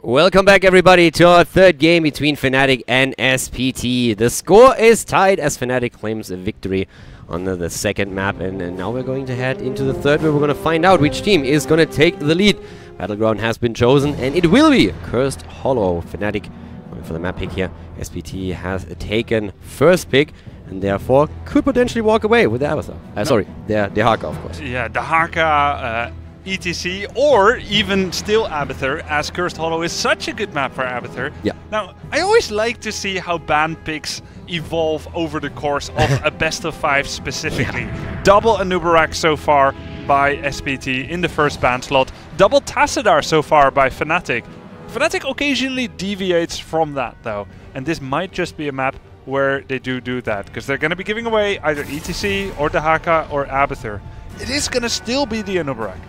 Welcome back, everybody, to our third game between Fnatic and SPT. The score is tied as Fnatic claims a victory on the second map, and now we're going to head into the third, where we're going to find out which team is going to take the lead. Battleground has been chosen, and it will be Cursed Hollow. Fnatic going for the map pick here. SPT has taken first pick, and therefore could potentially walk away with the Avatar. Sorry, the Haka, of course. Yeah, the Haka, ETC, or even still Abathur, as Cursed Hollow is such a good map for Abathur. Yeah. Now, I always like to see how ban picks evolve over the course of a best of 5 specifically. Yeah. Double Anubarak so far by SPT in the first ban slot. Double Tassadar so far by Fnatic. Fnatic occasionally deviates from that though, and this might just be a map where they do that, because they're going to be giving away either ETC or the Haka or Abathur. It is going to still be the Anubarak.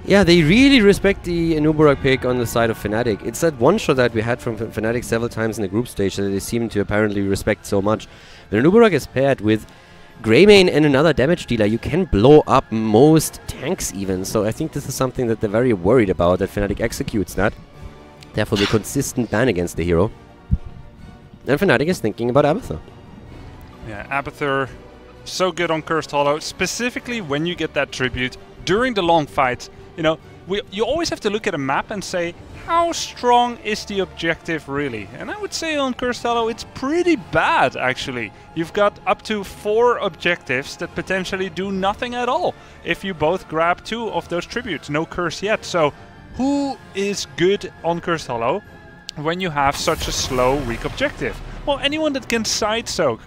Yeah, they really respect the Anubarak pick on the side of Fnatic. It's that one shot that we had from Fnatic several times in the group stage that they seem to apparently respect so much. When Anubarak is paired with Greymane and another damage dealer, you can blow up most tanks even. So I think this is something that they're very worried about, that Fnatic executes that. Therefore, the consistent ban against the hero. And Fnatic is thinking about Abathur. Yeah, Abathur, so good on Cursed Hollow, specifically when you get that tribute during the long fights. You know, you always have to look at a map and say, how strong is the objective really? And I would say on Cursed Hollow, it's pretty bad actually. You've got up to 4 objectives that potentially do nothing at all if you both grab 2 of those tributes. No curse yet. So who is good on Cursed Hollow when you have such a slow, weak objective? Well, anyone that can side soak,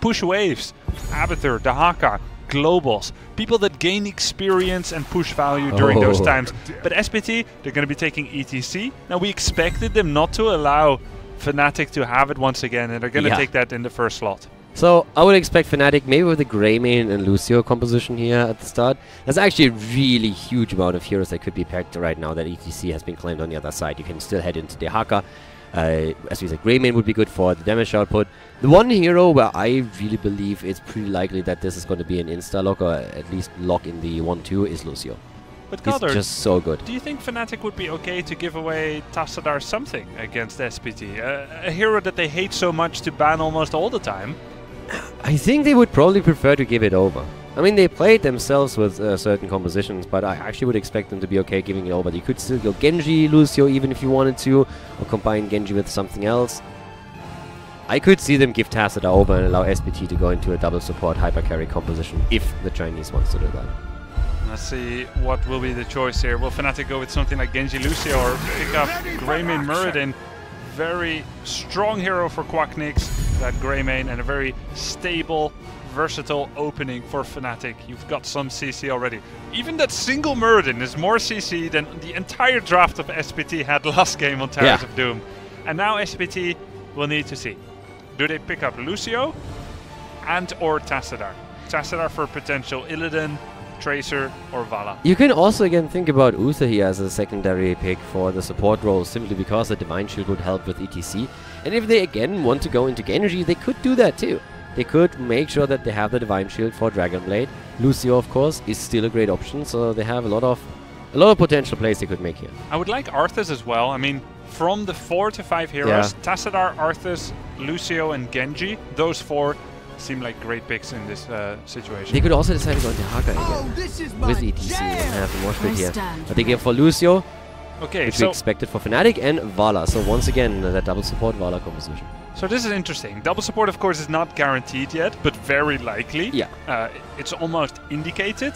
push waves, Abathur, the Haka, globals, people that gain experience and push value during those times. But SPT, they're going to be taking ETC. Now, we expected them not to allow Fnatic to have it once again, and they're going to take that in the first slot. So I would expect Fnatic maybe with the Greymane and Lucio composition here at the start. There's actually a really huge amount of heroes that could be packed right now that ETC has been claimed on the other side. You can still head into the Haka. As we said, Greymane would be good for the damage output. The one hero where I really believe it's pretty likely that this is going to be an insta-lock, or at least lock in the 1-2, is Lucio. But he's Calder, just so good. Do you think Fnatic would be okay to give away Tassadar something against SPT? A hero that they hate so much to ban almost all the time? I think they would probably prefer to give it over. I mean, they played themselves with certain compositions, but I actually would expect them to be okay giving it over. You could still go Genji, Lucio, even if you wanted to, or combine Genji with something else. I could see them give Tassadar over and allow SPT to go into a double support hyper carry composition if the Chinese wants to do that. Let's see what will be the choice here. Will Fnatic go with something like Genji, Lucio, or pick up Greymane, Muradin? Very strong hero for Quacknix, that Greymane, and a very stable, versatile opening for Fnatic. You've got some CC already. Even that single Muradin is more CC than the entire draft of SPT had last game on Towers of Doom. And now SPT will need to see. Do they pick up Lucio and or Tassadar? Tassadar for potential Illidan, Tracer, or Vala. You can also again think about Uther here as a secondary pick for the support role, simply because the Divine Shield would help with ETC. And if they again want to go into Genji, they could do that too. They could make sure that they have the Divine Shield for Dragon Blade. Lucio, of course, is still a great option, so they have a lot of potential plays they could make here. I would like Arthas as well. I mean, from the 4 to 5 heroes, Tassadar, Arthas, Lucio, and Genji, those 4 seem like great picks in this situation. They could also decide to go into Haka again with ETC and have the Mosh Pit here. But they give for Lucio, which we expected for Fnatic, and Vala. So once again, that double support Vala composition. So this is interesting. Double support, of course, is not guaranteed yet, but very likely. Yeah. It's almost indicated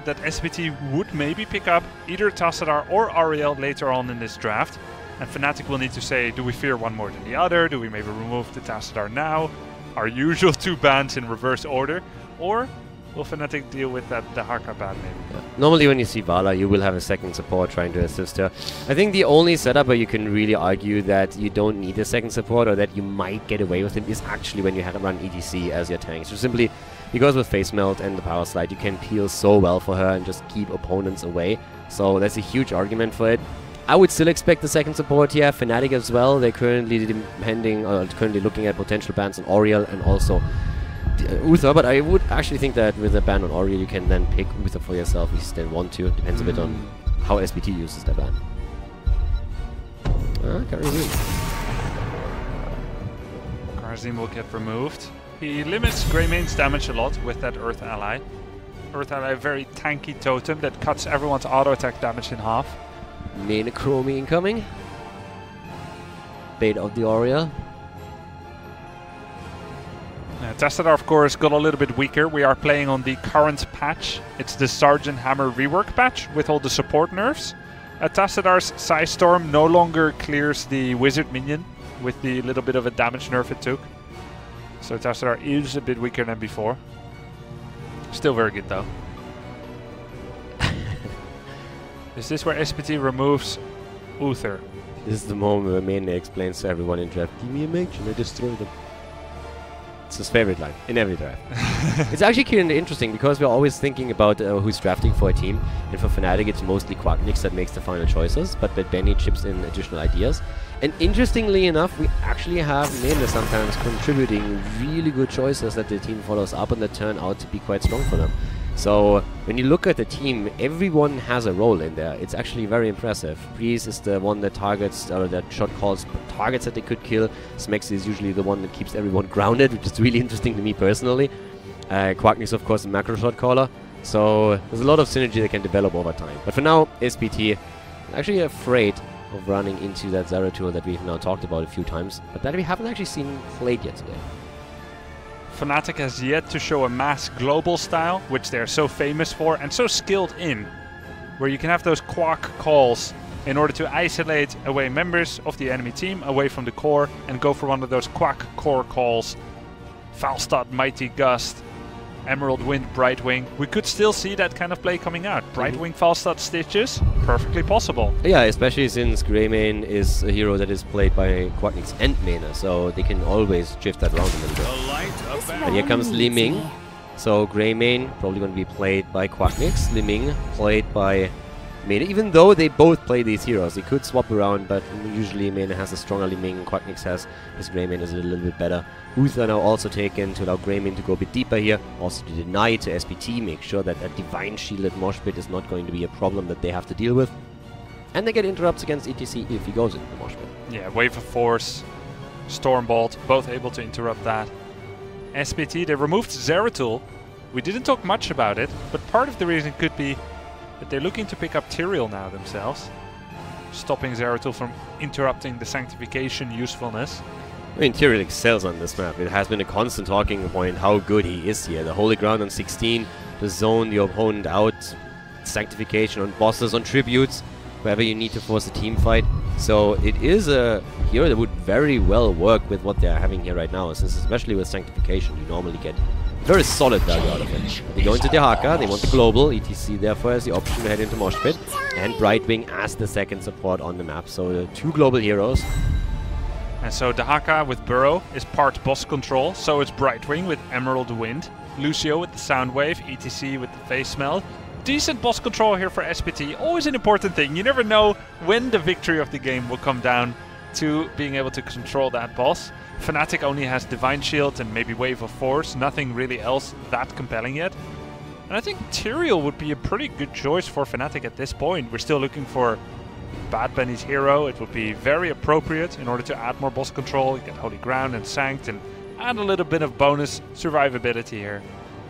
that SPT would maybe pick up either Tassadar or Ariel later on in this draft. And Fnatic will need to say, do we fear one more than the other? Do we maybe remove the Tassadar now? Our usual 2 bans in reverse order? Or will Fnatic deal with the Haka ban maybe? Yeah. Normally when you see Vala, you will have a second support trying to assist her. I think the only setup where you can really argue that you don't need a second support, or that you might get away with him, is actually when you have to run ETC as your tank. So simply because with Face Melt and the Power Slide, you can peel so well for her and just keep opponents away. So that's a huge argument for it. I would still expect the second support here. Fnatic as well. They're currently looking at potential bans on Oriel and also Uther, but I would actually think that with a ban on Oriel, you can then pick Uther for yourself if you still want to. Depends a bit on how SPT uses that ban. Karazim will get removed. He limits Greymane's damage a lot with that Earth Ally. Earth Ally, a very tanky totem that cuts everyone's auto attack damage in half. Main Chromie incoming. Bait of the Oriole. Testadar, of course, got a little bit weaker. We are playing on the current patch. It's the Sergeant Hammer rework patch with all the support nerfs. Tastadar's Size Storm no longer clears the wizard minion with the little bit of a damage nerf it took. So Tastadar is a bit weaker than before. Still very good though. Is this where SPT removes Uther? This is the moment where Mane explains to everyone in draft, give me a mage and I destroy them. It's his favorite line in every draft. It's actually kind of interesting because we're always thinking about who's drafting for a team, and for Fnatic it's mostly Quacknix that makes the final choices, but Benny chips in additional ideas. And interestingly enough, we actually have Mane sometimes contributing really good choices that the team follows up and that turn out to be quite strong for them. So when you look at the team, everyone has a role in there. It's actually very impressive. Breeze is the one that targets, or that shot calls targets that they could kill. Smex is usually the one that keeps everyone grounded, which is really interesting to me personally. Quacknix, of course, a macro shot caller. So there's a lot of synergy that can develop over time. But for now, SPT actually afraid of running into that Zeratul that we've now talked about a few times, but that we haven't actually seen played yet today. Fnatic has yet to show a mass global style, which they're so famous for and so skilled in, where you can have those quack calls in order to isolate away members of the enemy team away from the core and go for one of those quack core calls. Falstad, Mighty Gust, Emerald Wind, Brightwing. We could still see that kind of play coming out. Brightwing, Falstad, Stitches, perfectly possible. Yeah, especially since Greymane is a hero that is played by Quacknix and Mena, so they can always shift that around a little bit. And here comes Li Ming. So Greymane probably going to be played by Quacknix, Li Ming played by Mena. Even though they both play these heroes, they could swap around, but usually Mena has a stronger Li Ming, Quacknix has his Greymane is a little bit better. Uther now also taken to allow Greymane to go a bit deeper here, also to deny to SPT, make sure that a Divine Shielded Mosh Pit is not going to be a problem that they have to deal with. And they get interrupts against ETC if he goes into the Mosh Pit. Yeah, Wave of Force, Stormbolt, both able to interrupt that. SPT, they removed Zeratul. We didn't talk much about it, but part of the reason could be that they're looking to pick up Tyrael now themselves, stopping Zeratul from interrupting the Sanctification usefulness. I mean, Tyrael excels on this map. It has been a constant talking point how good he is here. The Holy Ground on 16, the zone, the opponent out, Sanctification on bosses, on tributes, wherever you need to force a team fight. So it is a hero that would very well work with what they're having here right now, since especially with Sanctification you normally get very solid value out of it. They go into the Haka, they want the global, ETC therefore has the option to head into Mosh Pit, and Brightwing as the second support on the map. So the two global heroes. And so Dahaka with Burrow is part boss control, so it's Brightwing with Emerald Wind, Lucio with the Soundwave, ETC with the Face Smell. Decent boss control here for SPT, always an important thing. You never know when the victory of the game will come down to being able to control that boss. Fnatic only has Divine Shield and maybe Wave of Force, nothing really else that compelling yet. And I think Tyrael would be a pretty good choice for Fnatic at this point. We're still looking for Bad Bunny's hero. It would be very appropriate in order to add more boss control, get Holy Ground and Sanct, and add a little bit of bonus survivability here.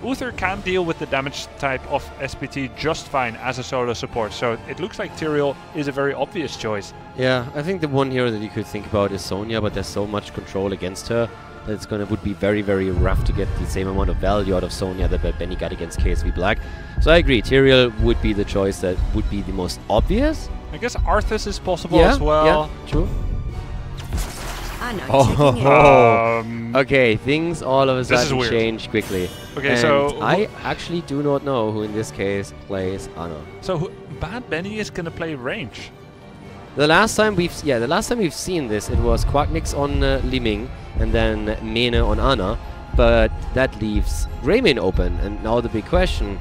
Uther can deal with the damage type of SPT just fine as a solo support, so it looks like Tyrael is a very obvious choice. Yeah, I think the one hero that you could think about is Sonya, but there's so much control against her that would be very, very rough to get the same amount of value out of Sonya that Benny got against KSV Black. So I agree, Tyrael would be the choice that would be the most obvious. I guess Arthas is possible as well. Yeah, true. Okay, things all of a sudden change quickly. Okay, and so I actually do not know who in this case plays Ana. So Bad Benny is gonna play range. The last time we've seen this, it was Quacknix on Li Ming and then Mena on Ana, but that leaves Greymane open. And now the big question: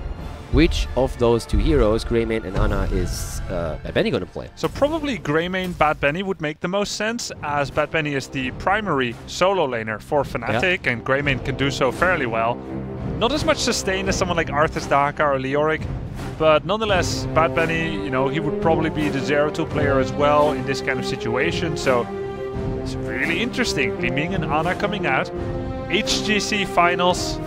which of those two heroes, Greymane and Ana, is Bad Benny going to play? So probably Greymane Bad Benny would make the most sense, as Bad Benny is the primary solo laner for Fnatic, and Greymane can do so fairly well. Not as much sustain as someone like Arthas Dahaka or Leoric, but nonetheless, Bad Bunny, you know, he would probably be the 0-2 player as well in this kind of situation, so it's really interesting. Li Ming and Ana coming out. HGC finals.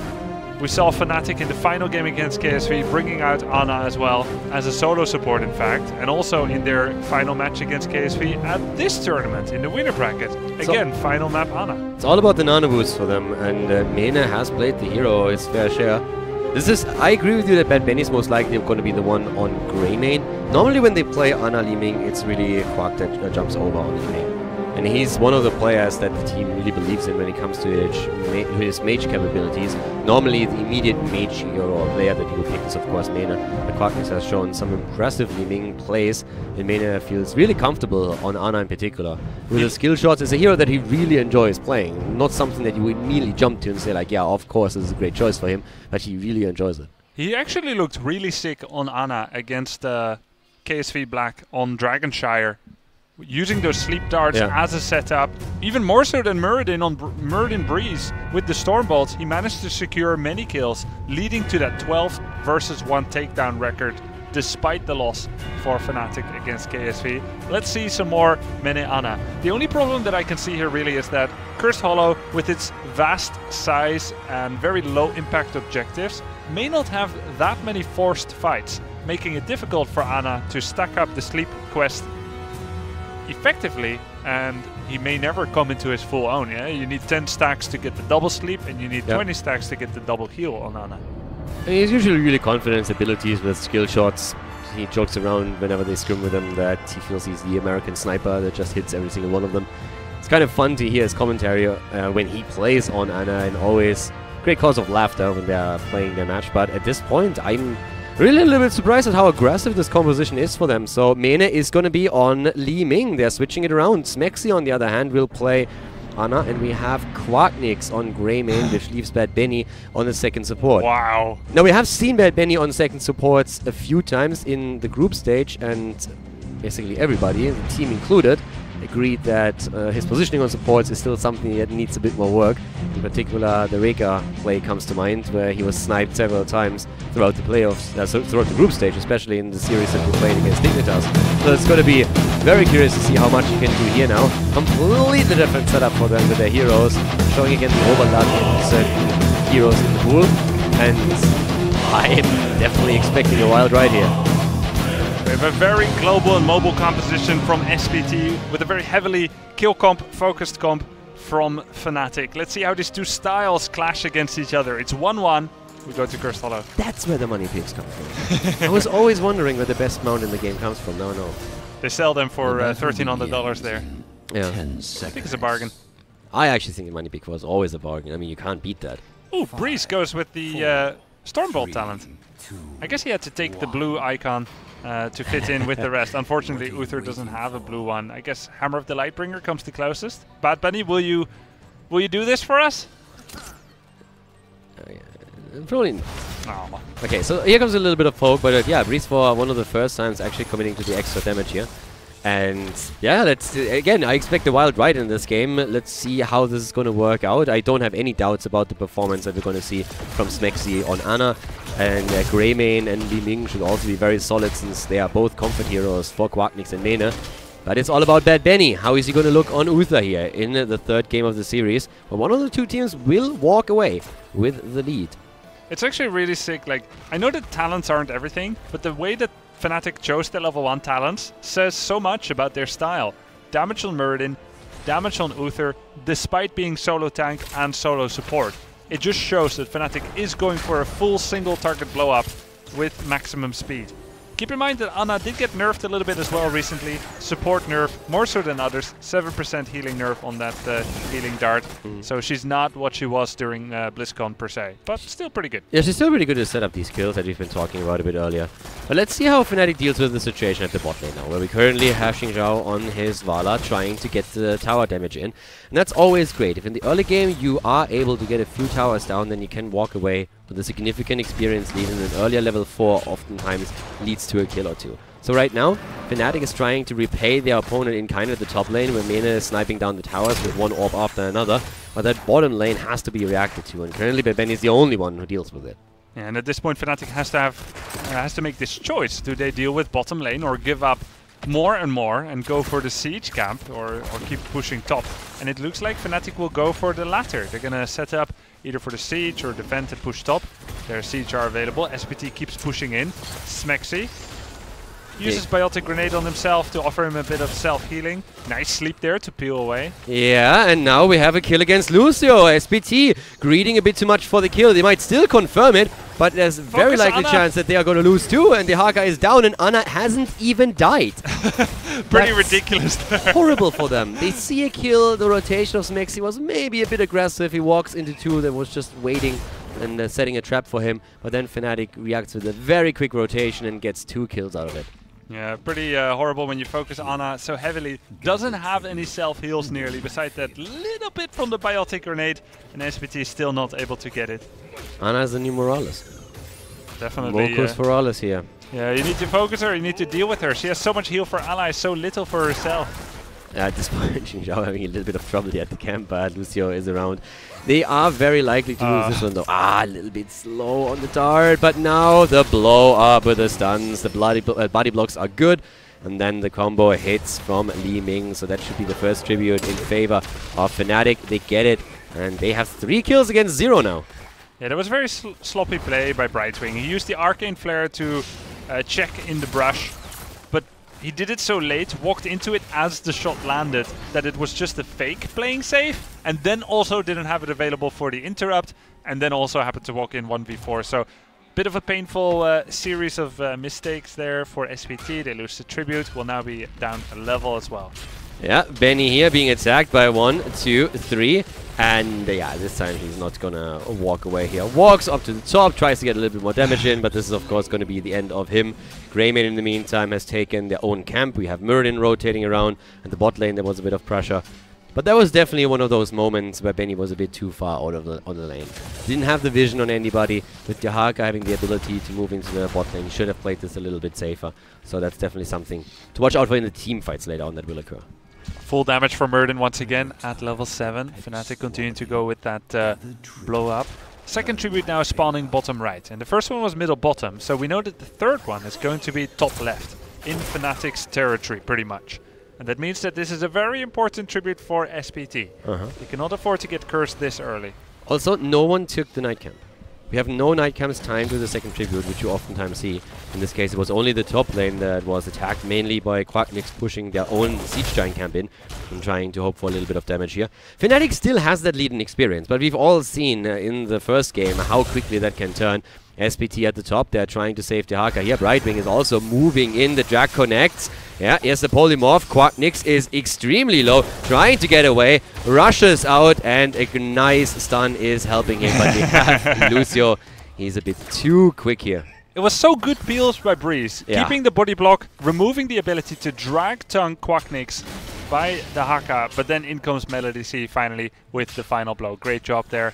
We saw Fnatic in the final game against KSV bringing out Ana as well, as a solo support in fact, and also in their final match against KSV at this tournament in the winner bracket. Again, final map Ana. It's all about the nano boost for them, and Mena has played the hero his fair share. I agree with you that Bad Benny is most likely going to be the one on Grey main. Normally when they play Ana Li Ming, it's really Quark that jumps over on the main. And he's one of the players that the team really believes in when it comes to his mage capabilities. Normally, the immediate mage hero or player that he will pick is, of course, Mena. But Quacknix has shown some impressive Li Ming plays, and Mena feels really comfortable on Ana in particular. With his skill shots, it's a hero that he really enjoys playing. Not something that you would immediately jump to and say, like, yeah, of course, this is a great choice for him, but he really enjoys it. He actually looked really sick on Ana against KSV Black on Dragonshire. Using those sleep darts as a setup, even more so than Muradin on Muradin Breeze. With the Stormbolts, he managed to secure many kills, leading to that 12 versus 1 takedown record, despite the loss for Fnatic against KSV. Let's see some more Mene Ana. The only problem that I can see here really is that Cursed Hollow, with its vast size and very low impact objectives, may not have that many forced fights, making it difficult for Ana to stack up the sleep quest effectively, and he may never come into his full own. Yeah, you need 10 stacks to get the double sleep, and you need 20 stacks to get the double heal on Ana. And he's usually really confident in his abilities with skill shots. He jokes around whenever they scrim with him that he feels he's the American sniper that just hits every single one of them. It's kind of fun to hear his commentary when he plays on Ana, and always great cause of laughter when they're playing their match. But at this point, I'm really a little bit surprised at how aggressive this composition is for them. So Mene is going to be on Li Ming. They're switching it around. Smexy, on the other hand, will play Ana, and we have Quacknix on Grey main, which leaves Bad Benny on the second support. Wow. Now, we have seen Bad Benny on second supports a few times in the group stage, and basically everybody, the team included, agreed that his positioning on supports is still something that needs a bit more work. In particular, the Reka play comes to mind, where he was sniped several times throughout the playoffs, throughout the group stage, especially in the series that we played against Dignitas. So it's going to be very curious to see how much he can do here now. Completely different setup for them with their heroes, showing again the overlap in certain heroes in the pool. And I'm definitely expecting a wild ride here. We have a very global and mobile composition from SPT with a very heavily kill comp, focused comp from Fnatic. Let's see how these two styles clash against each other. It's 1-1. We go to Cursed Hollow. That's where the money picks come from. I was always wondering where the best mount in the game comes from. Now I know. They sell them for $1,300 there. Yeah. I think it's a bargain. I actually think the money pick was always a bargain. I mean, you can't beat that. Ooh, Breeze goes with the Stormbolt talent. I guess he had to take the blue icon to fit in with the rest. Unfortunately, Uther doesn't have a blue one. I guess Hammer of the Lightbringer comes the closest. Bad Bunny, will you do this for us? Probably not. Oh. Okay, so here comes a little bit of poke, but yeah, Breeze for one of the first times actually committing to the extra damage here. And yeah, again, I expect a wild ride in this game. Let's see how this is going to work out. I don't have any doubts about the performance that we're going to see from Smexy on Ana. And Grey main and Li Ming should also be very solid, since they are both comfort heroes for Quacknix and Mene. But it's all about Bad Benny. How is he going to look on Uther here in the third game of the series? Well, one of the two teams will walk away with the lead. It's actually really sick. Like, I know that talents aren't everything, but the way that Fnatic chose their level 1 talents says so much about their style. Damage on Muradin, damage on Uther, despite being solo tank and solo support. It just shows that Fnatic is going for a full single target blow up with maximum speed. Keep in mind that Ana did get nerfed a little bit as well recently. Support nerf, more so than others. 7% healing nerf on that healing dart. So she's not what she was during BlizzCon per se, but still pretty good. Yeah, she's still pretty good to set up these kills that we've been talking about a bit earlier. But let's see how Fnatic deals with the situation at the bot lane now, where we currently have Xingzhao on his Vala trying to get the tower damage in. And that's always great. If in the early game you are able to get a few towers down, then you can walk away with a significant experience lead, and an earlier level 4 oftentimes leads to a kill or two. So right now, Fnatic is trying to repay their opponent in kind of the top lane, where Mena is sniping down the towers with one orb after another. But that bottom lane has to be reacted to, and currently Benny is the only one who deals with it. Yeah, and at this point, Fnatic has to make this choice. Do they deal with bottom lane or give up more and go for the siege camp, or keep pushing top? And it looks like Fnatic will go for the latter. They're gonna set up either for the siege or defend and push top. Their siege are available. SPT keeps pushing in. Smexy uses Biotic Grenade on himself to offer him a bit of self-healing. Nice sleep there to peel away. Yeah, and now we have a kill against Lucio. SPT greeding a bit too much for the kill. They might still confirm it, but there's a very likely chance that they are going to lose too, and the Haka is down, and Ana hasn't even died. Pretty ridiculous there. Horrible for them. They see a kill. The rotation of Smexy was maybe a bit aggressive. He walks into two that was just waiting and setting a trap for him, but then Fnatic reacts with a very quick rotation and gets 2 kills out of it. Yeah, pretty horrible when you focus Ana so heavily. Doesn't have any self-heals nearly, besides that little bit from the Biotic Grenade, and SPT is still not able to get it. Ana is the new Morales. Definitely. Mokus for Morales here. Yeah, you need to focus her, you need to deal with her. She has so much heal for allies, so little for herself. At this point, Xingzhao having a little bit of trouble here at the camp, but Lucio is around. They are very likely to lose this one though. A little bit slow on the dart, but now the blow up with the stuns. The body blocks are good, and then the combo hits from Li Ming, so that should be the first tribute in favor of Fnatic. They get it, and they have 3 kills against 0 now. Yeah, that was very sloppy play by Brightwing. He used the Arcane Flare to check in the brush, but he did it so late, walked into it as the shot landed, that it was just a fake playing safe, and then also didn't have it available for the interrupt, and then also happened to walk in 1v4. So, bit of a painful series of mistakes there for SPT. They lose the tribute, will now be down a level as well. Yeah, Benny here being attacked by 1, 2, 3. And yeah, this time he's not gonna walk away here. Walks up to the top, tries to get a little bit more damage in, but this is of course gonna be the end of him. Greymane in the meantime has taken their own camp. We have Muradin rotating around, and the bot lane there was a bit of pressure. But that was definitely one of those moments where Benny was a bit too far out of on the lane. Didn't have the vision on anybody. With Yahaka having the ability to move into the bot lane, should have played this a little bit safer. So that's definitely something to watch out for in the team fights later on that will occur. Full damage from Muradin once again at level 7. Fnatic continue to go with that blow up. Second tribute now is spawning bottom right, and the first one was middle bottom, so we know that the third one is going to be top left, in Fnatic's territory pretty much. And that means that this is a very important tribute for SPT. They cannot afford to get cursed this early. Also, no one took the night camp. We have no night camps timed to the second tribute, which you oftentimes see. In this case, it was only the top lane that was attacked, mainly by Quacknix pushing their own Siege Giant camp in and trying to hope for a little bit of damage here. Fnatic still has that lead in experience, but we've all seen in the first game how quickly that can turn. SPT at the top, they're trying to save the Haka here. Brightwing is also moving in, the drag connects. Yeah, here's the polymorph. Quacknix is extremely low, trying to get away, rushes out, and a nice stun is helping him. But we have Lucio, he's a bit too quick here. It was so good peels by Breeze, keeping the body block, removing the ability to drag tongue Quacknix by the Haka, but then in comes Melody C finally with the final blow. Great job there.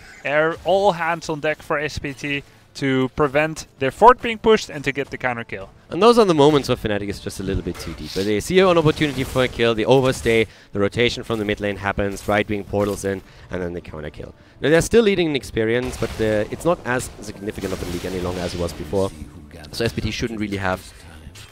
All hands on deck for SPT to prevent their fort being pushed and to get the counter kill. And those are the moments where Fnatic is just a little bit too deep. But they see an opportunity for a kill, they overstay, the rotation from the mid lane happens, Brightwing portals in, and then they counter kill. Now they're still leading in experience, but it's not as significant of a league any longer as it was before. So SPT shouldn't really have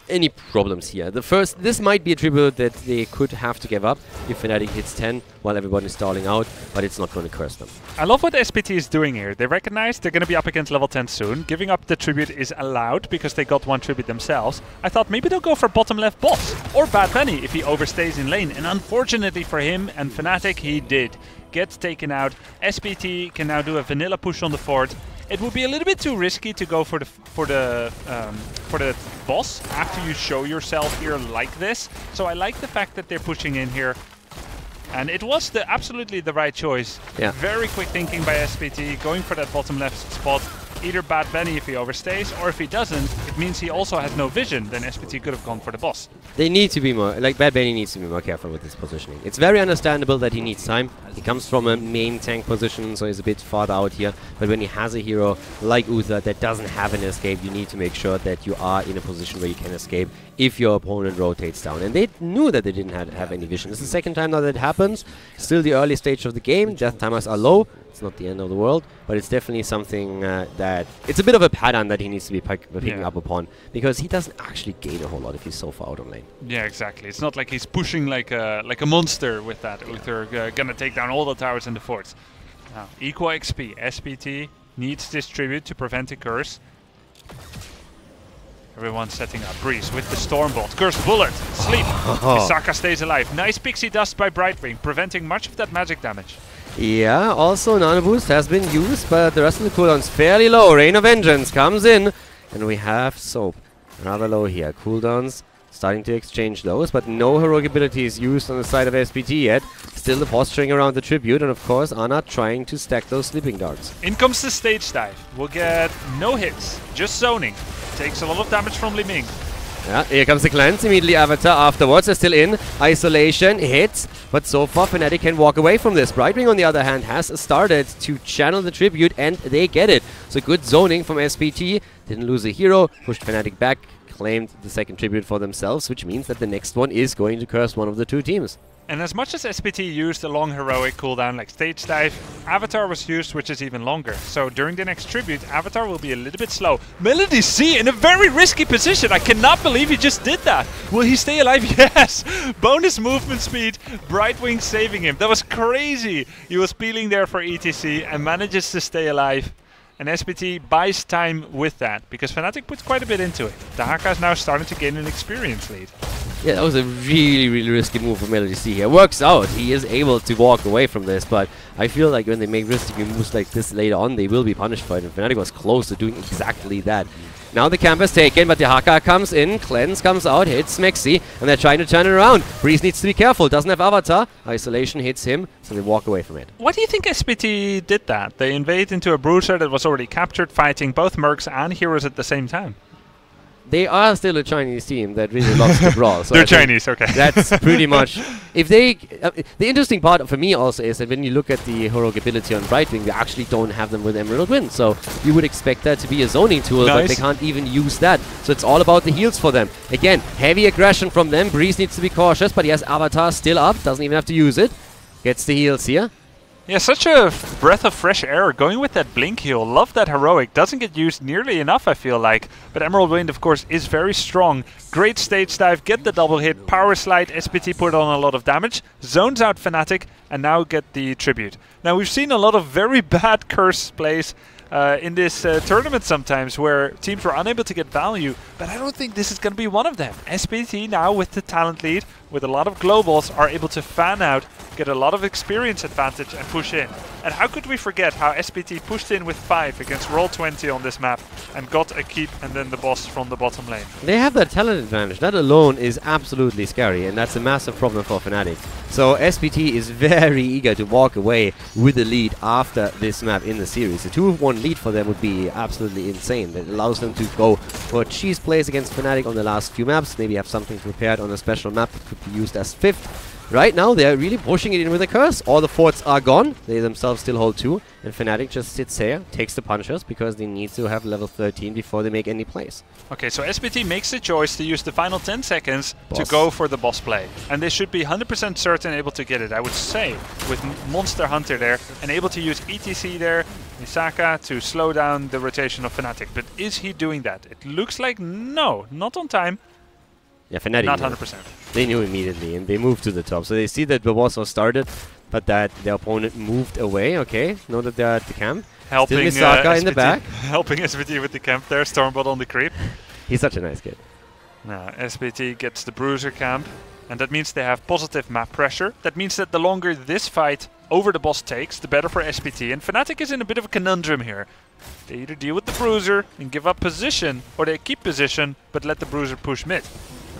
any problems here. This might be a tribute that they could have to give up if Fnatic hits 10 while everyone is stalling out, but it's not going to curse them. I love what SPT is doing here. They recognize they're going to be up against level 10 soon. Giving up the tribute is allowed because they got one tribute themselves. I thought maybe they'll go for bottom left boss or Bad Bunny if he overstays in lane, and unfortunately for him and Fnatic, he did. Gets taken out. SPT can now do a vanilla push on the fort. It would be a little bit too risky to go for the boss after you show yourself here like this. So I like the fact that they're pushing in here, and it was absolutely the right choice. Yeah. Very quick thinking by SPT, going for that bottom left spot. either Bad Benny if he overstays, or if he doesn't, it means he also has no vision, then SPT could have gone for the boss. They need to be more, like Bad Benny needs to be more careful with his positioning. It's very understandable that he needs time. He comes from a main tank position, so he's a bit farther out here. But when he has a hero like Uther that doesn't have an escape, you need to make sure that you are in a position where you can escape if your opponent rotates down. And they knew that they didn't have any vision. It's the second time now that it happens. Still the early stage of the game. Death timers are low. It's not the end of the world, but it's definitely something that... It's a bit of a pattern that he needs to be picking up upon, because he doesn't actually gain a whole lot if he's so far out on lane. Yeah, exactly. It's not like he's pushing like a monster with that. Uther gonna take down all the towers and the forts. Now, equal XP. SPT needs this tribute to prevent a curse. Everyone's setting up. Breeze with the Stormbolt. Cursed Bullet. Sleep. Misaka stays alive. Nice pixie dust by Brightwing, preventing much of that magic damage. Yeah, also Nano Boost has been used, but the rest of the cooldown's fairly low. Rain of Vengeance comes in, and we have Soap. Rather low here. Cooldowns starting to exchange those, but no heroic abilities used on the side of SPT yet. Still the posturing around the tribute, and of course Ana trying to stack those sleeping darts. In comes the stage dive. We'll get no hits, just zoning. Takes a lot of damage from Li Ming. Yeah, here comes the cleanse, immediately Avatar afterwards. They're still in. Isolation hits, but so far Fnatic can walk away from this. Brightwing, on the other hand, has started to channel the tribute, and they get it. So good zoning from SPT. Didn't lose a hero, pushed Fnatic back, claimed the second tribute for themselves, which means that the next one is going to curse one of the two teams. And as much as SPT used a long heroic cooldown like Stage Dive, Avatar was used, which is even longer. So during the next tribute, Avatar will be a little bit slow. Melody C in a very risky position. I cannot believe he just did that. Will he stay alive? Yes! Bonus movement speed, Brightwing saving him. That was crazy. He was peeling there for ETC and manages to stay alive. And SPT buys time with that, because Fnatic puts quite a bit into it. The Haka is now starting to gain an experience lead. Yeah, that was a really, really risky move for Melody C here. Works out. He is able to walk away from this, but I feel like when they make risky moves like this later on, they will be punished for it. And Fnatic was close to doing exactly that. Now the camp is taken, but the Haka comes in, Cleanse comes out, hits Mexi, and they're trying to turn it around. Breeze needs to be careful, doesn't have Avatar. Isolation hits him, so they walk away from it. Why do you think SPT did that? They invade into a Bruiser that was already captured, fighting both Mercs and heroes at the same time. They are still a Chinese team that really loves to brawl. So they're Chinese, okay. That's pretty much... If they... the interesting part for me also is that when you look at the heroic ability on Brightwing, they actually don't have them with Emerald Wind. So you would expect that to be a zoning tool, but they can't even use that. So it's all about the heals for them. Again, heavy aggression from them. Breeze needs to be cautious, but he has Avatar still up. Doesn't even have to use it. Gets the heals here. Yeah, such a breath of fresh air going with that blink heal. Love that heroic. Doesn't get used nearly enough, I feel like. But Emerald Wind, of course, is very strong. Great stage dive, get the double hit, power slide. SPT put on a lot of damage, zones out Fnatic, and now get the tribute. Now, we've seen a lot of very bad curse plays in this tournament sometimes, where teams were unable to get value, but I don't think this is going to be one of them. SPT now with the talent lead, with a lot of globals, are able to fan out, get a lot of experience advantage and push in. And how could we forget how SPT pushed in with 5 against Roll20 on this map and got a keep and then the boss from the bottom lane. They have that talent advantage. That alone is absolutely scary, and that's a massive problem for Fnatic. So SPT is very eager to walk away with the lead after this map in the series. A 2-1 lead for them would be absolutely insane. That allows them to go for cheese plays against Fnatic on the last few maps, maybe have something prepared on a special map that could be used as 5th. Right now, they're really pushing it in with a curse. All the forts are gone. They themselves still hold 2. And Fnatic just sits here, takes the punches, because they need to have level 13 before they make any plays. Okay, so SPT makes the choice to use the final 10 seconds to go for the boss play. And they should be 100% certain able to get it, I would say, with Monster Hunter there, and able to use ETC there, Misaka, to slow down the rotation of Fnatic. But is he doing that? It looks like no, not on time. Yeah, Fnatic not 100%. They knew immediately, and they moved to the top. So they see that the boss was started, but that their opponent moved away. Okay, know that they're at the camp. Helping Still Misaka in the back. Helping SPT with the camp there. Stormbot on the creep. He's such a nice kid. Now SPT gets the Bruiser camp, and that means they have positive map pressure. That means that the longer this fight over the boss takes, the better for SPT. And Fnatic is in a bit of a conundrum here. They either deal with the Bruiser and give up position, or they keep position but let the Bruiser push mid.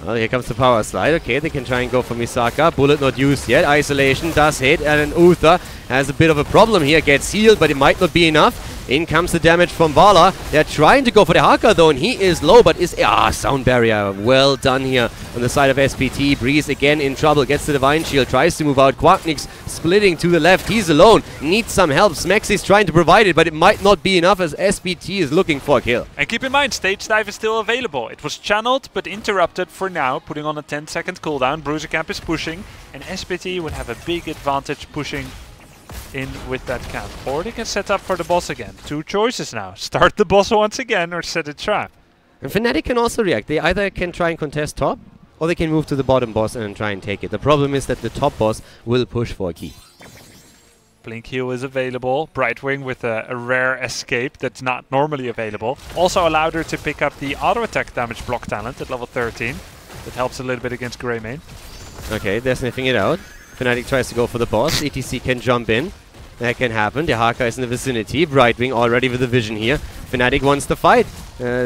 Well, here comes the power slide. Okay, they can try and go for Misaka. Bullet not used yet. Isolation does hit, and then Uther has a bit of a problem here. Gets healed, but it might not be enough. In comes the damage from Vala. They're trying to go for the Haka though, and he is low, but is... sound barrier. Well done here on the side of SPT. Breeze again in trouble. Gets the Divine Shield. Tries to move out. Quacknix splitting to the left. He's alone. Needs some help. Smexy's trying to provide it, but it might not be enough as SPT is looking for a kill. And keep in mind, Stage Dive is still available. It was channeled, but interrupted for now, putting on a 10-second cooldown. Bruiser Camp is pushing, and SPT would have a big advantage pushing in with that camp. Or they can set up for the boss again. Two choices now. Start the boss once again or set a trap. And Fnatic can also react. They either can try and contest top, or they can move to the bottom boss and try and take it. The problem is that the top boss will push for a keep. Blink heal is available. Brightwing with a rare escape that's not normally available. Also allowed her to pick up the auto attack damage block talent at level 13. That helps a little bit against Greymane. Okay, they're sniffing it out. Fnatic tries to go for the boss. ETC can jump in. That can happen. The Haka is in the vicinity. Brightwing already with the vision here. Fnatic wants to fight,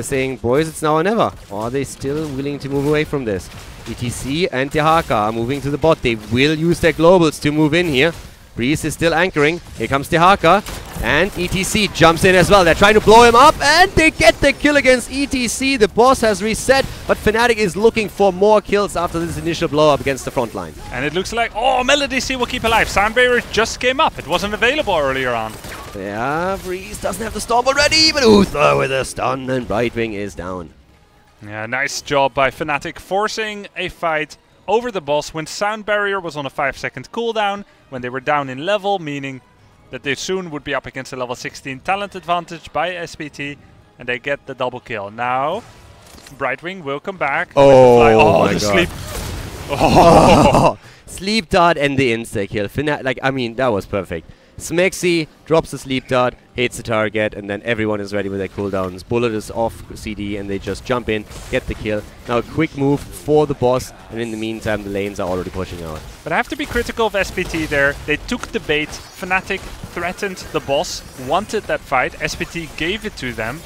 saying, boys, it's now or never. Or are they still willing to move away from this? ETC and the Haka are moving to the bot. They will use their globals to move in here. Breeze is still anchoring. Here comes the Haka. And ETC jumps in as well. They're trying to blow him up, and they get the kill against ETC. The boss has reset, but Fnatic is looking for more kills after this initial blow up against the front line. And it looks like, Melody C will keep alive. Sound Barrier just came up. It wasn't available earlier on. Yeah, Breeze doesn't have the storm already, but Uther with a stun, and Brightwing is down. Yeah, nice job by Fnatic forcing a fight over the boss when Sound Barrier was on a 5-second cooldown, when they were down in level, meaning that they soon would be up against a level 16 talent advantage by SPT, and they get the double kill. Now, Brightwing will come back. Oh my the God. sleep. Oh. Sleep dart and the insta-kill. That was perfect. Smexy drops the sleep dart, hits the target, and then everyone is ready with their cooldowns. Bullet is off CD, and they just jump in, get the kill. Now a quick move for the boss, and in the meantime the lanes are already pushing out. But I have to be critical of SPT there. They took the bait. Fnatic threatened the boss, wanted that fight. SPT gave it to them,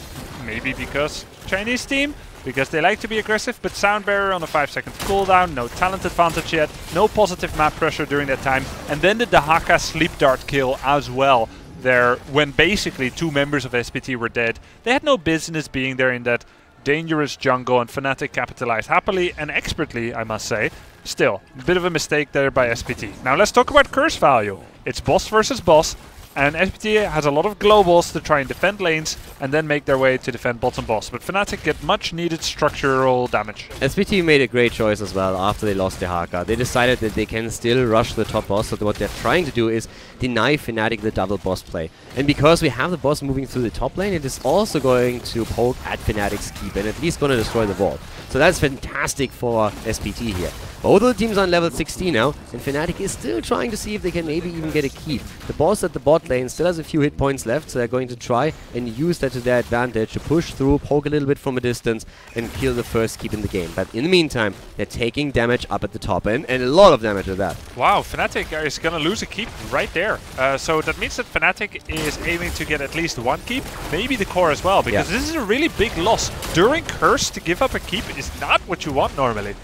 maybe because Chinese team, because they like to be aggressive, but Sound Barrier on a 5-second cooldown, no talent advantage yet, no positive map pressure during that time, and then the Haka sleep dart kill as well there when basically two members of SPT were dead. They had no business being there in that dangerous jungle, and Fnatic capitalized happily and expertly, I must say. Still, a bit of a mistake there by SPT. Now let's talk about curse value. It's boss versus boss. And SPT has a lot of globals to try and defend lanes and then make their way to defend bottom boss. But Fnatic get much needed structural damage. SPT made a great choice as well after they lost the Haka. They decided that they can still rush the top boss, so what they're trying to do is deny Fnatic the double boss play. And because we have the boss moving through the top lane, it is also going to poke at Fnatic's keep and at least going to destroy the vault. So that's fantastic for SPT here. Both of the teams are on level 16 now, and Fnatic is still trying to see if they can maybe even get a keep. The boss at the bot lane still has a few hit points left, so they're going to try and use that to their advantage to push through, poke a little bit from a distance, and kill the first keep in the game. But in the meantime, they're taking damage up at the top end, and a lot of damage at that. Wow, Fnatic is going to lose a keep right there. So that means that Fnatic is aiming to get at least one keep, maybe the core as well, because this is a really big loss. During Curse, to give up a keep is not what you want normally.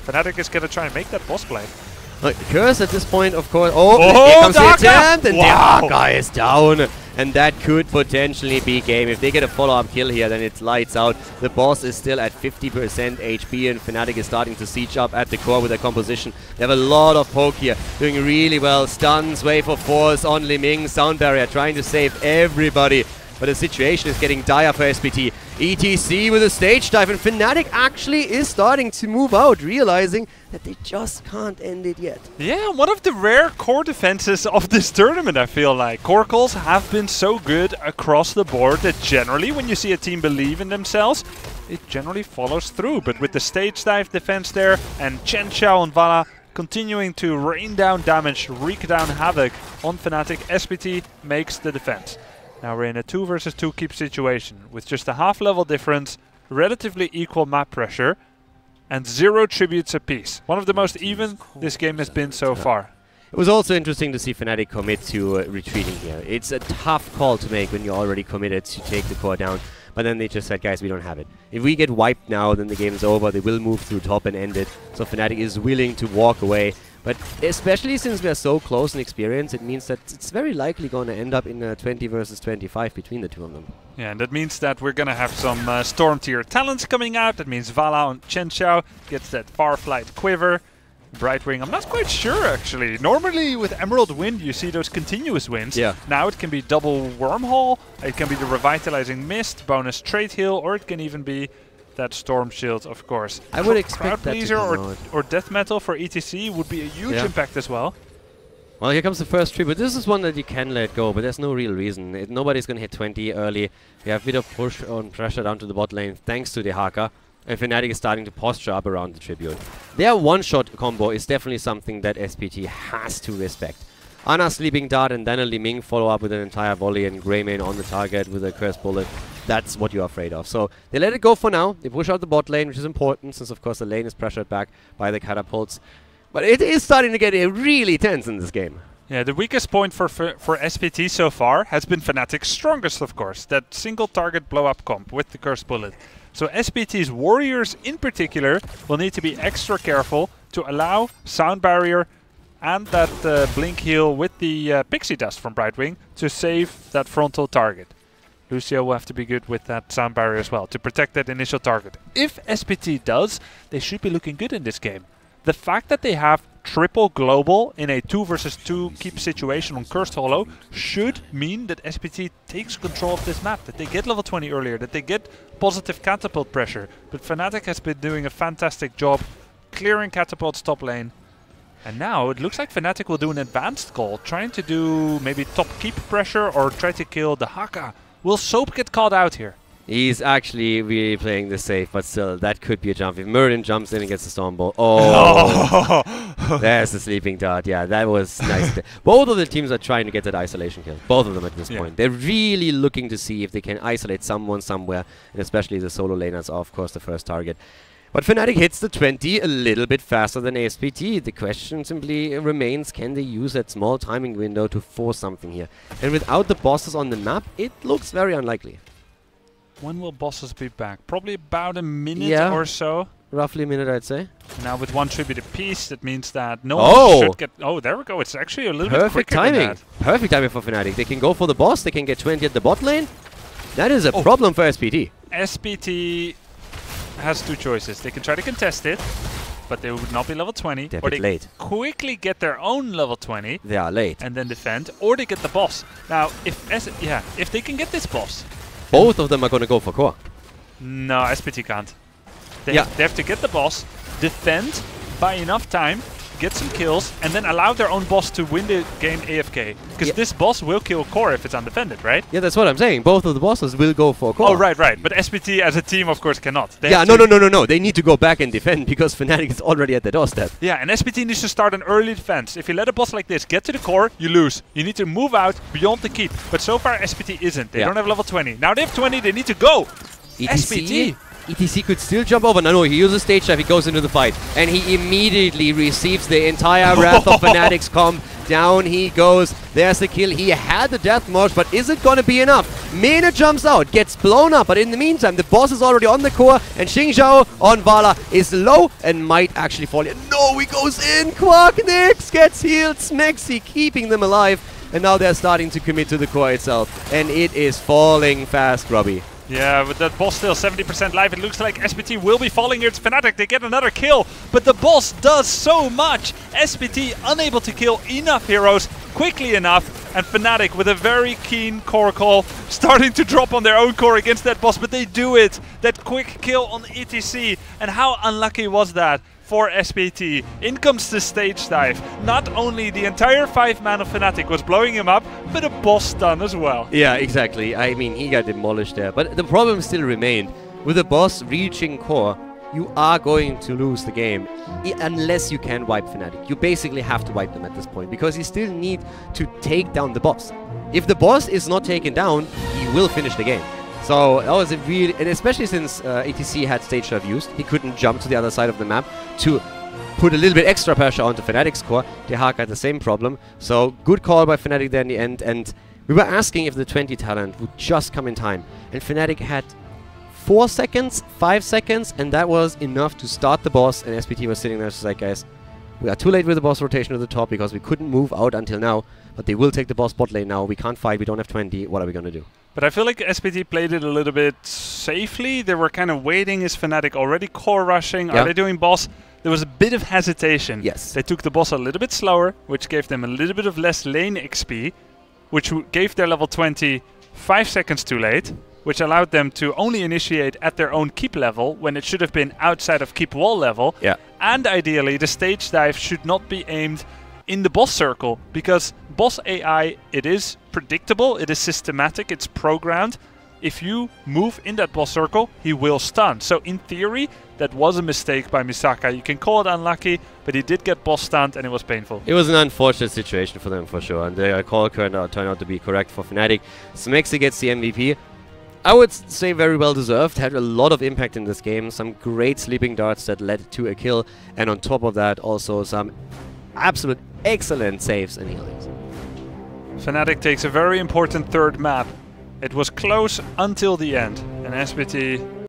Fnatic is going to try and make that boss play. Curse at this point, of course. Here comes the attempt, and the Haka is down. And that could potentially be game. If they get a follow-up kill here, then it's lights out. The boss is still at 50% HP, and Fnatic is starting to siege up at the core with their composition. They have a lot of poke here, doing really well. Stuns, wave of force on Liming, Sound Barrier, trying to save everybody. But the situation is getting dire for SPT. ETC with a stage dive, and Fnatic actually is starting to move out, realizing that they just can't end it yet. Yeah, one of the rare core defenses of this tournament, I feel like. Core calls have been so good across the board that generally when you see a team believe in themselves, it generally follows through. But with the stage dive defense there, and Chen Xiao and Vala continuing to rain down damage, wreak down havoc on Fnatic, SPT makes the defense. Now we're in a 2 versus 2 keep situation with just a half-level difference, relatively equal map pressure, and 0 tributes apiece. One of the most even this game has been so far. It was also interesting to see Fnatic commit to retreating here. It's a tough call to make when you're already committed to take the core down. But then they just said, guys, we don't have it. If we get wiped now, then the game is over. They will move through top and end it. So Fnatic is willing to walk away But especially since we are so close in experience, it means that it's very likely going to end up in a 20 versus 25 between the two of them. Yeah, and that means that we're going to have some Storm tier talents coming out. That means Vala on Chen Xiao gets that Farflight Quiver. Brightwing, I'm not quite sure actually. Normally with Emerald Wind you see those continuous winds. Yeah. Now it can be double Wormhole, it can be the Revitalizing Mist, bonus Trade Heal, or it can even be that Storm Shield, of course. I would expect that to Pleaser come out. or Death Metal for ETC would be a huge impact as well. Well, here comes the first tree, but this is one that you can let go, but there's no real reason. Nobody's going to hit 20 early. We have a bit of push on pressure down to the bot lane thanks to the Haka. And Fnatic is starting to posture up around the Tribute. Their one-shot combo is definitely something that SPT has to respect. Ana Sleeping Dart and then a Li Ming follow up with an entire volley and Greymane on the target with a Cursed Bullet. That's what you're afraid of. So they let it go for now. They push out the bot lane, which is important since of course the lane is pressured back by the catapults. But it is starting to get really tense in this game. Yeah, the weakest point for SPT so far has been Fnatic's strongest, of course. That single target blow-up comp with the Cursed Bullet. So SPT's warriors in particular will need to be extra careful to allow Sound Barrier and that Blink Heal with the Pixie Dust from Brightwing to save that frontal target. Lucio will have to be good with that Sound Barrier as well to protect that initial target. If SPT does, they should be looking good in this game. The fact that they have triple global in a 2 versus 2 keep situation on Cursed Hollow should mean that SPT takes control of this map, that they get level 20 earlier, that they get positive catapult pressure. But Fnatic has been doing a fantastic job clearing catapult's top lane. And now it looks like Fnatic will do an advanced call, trying to do maybe top keep pressure or try to kill the Haka. Will Soap get called out here? He's actually really playing this safe, but still, that could be a jump. If Muradin jumps in and gets the Storm Ball, there's the Sleeping Dart. Yeah, that was nice. Both of the teams are trying to get that isolation kill. Both of them at this point. They're really looking to see if they can isolate someone somewhere, and especially the solo laners are, of course, the first target. But Fnatic hits the 20 a little bit faster than SPT. The question simply remains, can they use that small timing window to force something here? And without the bosses on the map, it looks very unlikely. When will bosses be back? Probably about a minute or so. Roughly a minute, I'd say. Now with one tribute apiece, that means that no one should get... Oh, there we go. It's actually a little bit quicker than that. Perfect timing for Fnatic. They can go for the boss. They can get 20 at the bot lane. That is a problem for SPT. SPT has two choices. They can try to contest it, but they would not be level 20. They're or they late. Quickly get their own level 20. They are late. And then defend, or they get the boss. Now, if they can get this boss... Both of them are going to go for core. No, SPT can't. They have to get the boss, defend, buy enough time, get some kills, and then allow their own boss to win the game AFK. Because this boss will kill core if it's undefended, right? Yeah, that's what I'm saying. Both of the bosses will go for core. Oh, right. But SPT as a team, of course, cannot. No. They need to go back and defend because Fnatic is already at the doorstep. Yeah, and SPT needs to start an early defense. If you let a boss like this get to the core, you lose. You need to move out beyond the keep. But so far, SPT isn't. They don't have level 20. Now they have 20, they need to go. SPT. ETC could still jump over. No, he uses stage dive, he goes into the fight. And he immediately receives the entire wrath of Fnatic's comp. Down he goes. There's the kill. He had the death march, but is it going to be enough? Mena jumps out, gets blown up, but in the meantime, the boss is already on the core, and Xingzhao on Vala is low and might actually fall in. No, he goes in. Quarknix gets healed. Smexy keeping them alive. And now they're starting to commit to the core itself. And it is falling fast, Robbie. Yeah, with that boss still 70% life, it looks like SPT will be falling here. It's Fnatic, they get another kill, but the boss does so much. SPT unable to kill enough heroes quickly enough, and Fnatic with a very keen core call, starting to drop on their own core against that boss, but they do it. That quick kill on ETC, and how unlucky was that for SPT. In comes the stage dive. Not only the entire 5-man of Fnatic was blowing him up, but a boss stun as well. Yeah, exactly. I mean, he got demolished there. But the problem still remained. With the boss reaching core, you are going to lose the game. Unless you can wipe Fnatic. You basically have to wipe them at this point, because you still need to take down the boss. If the boss is not taken down, he will finish the game. So that was a really, and especially since ETC had stage dive used, he couldn't jump to the other side of the map to put a little bit extra pressure onto Fnatic's core. The Haka had the same problem. So good call by Fnatic there in the end. And we were asking if the 20 talent would just come in time. And Fnatic had 4 seconds, 5 seconds, and that was enough to start the boss. And SPT was sitting there just like, guys, We are too late with the boss rotation at the top because we couldn't move out until now. But they will take the boss bot lane now. We can't fight. We don't have 20. What are we going to do? But I feel like SPT played it a little bit safely. They were kind of waiting. Is Fnatic already core rushing? Yeah. Are they doing boss? There was a bit of hesitation. Yes. They took the boss a little bit slower, which gave them a little bit of less lane XP, which gave their level 20 5 seconds too late, which allowed them to only initiate at their own keep level when it should have been outside of keep wall level. Yeah. And ideally, the stage dive should not be aimed in the boss circle, because boss AI, it is predictable, it is systematic, it's programmed. If you move in that boss circle, he will stun. So in theory, that was a mistake by Misaka. You can call it unlucky, but he did get boss stunned and it was painful. It was an unfortunate situation for them for sure, and the call turned out to be correct for Fnatic. Smexy gets the MVP. I would say very well deserved, had a lot of impact in this game, some great sleeping darts that led to a kill, and on top of that also some absolute excellent saves and healings. Fnatic takes a very important third map. It was close until the end, and SPT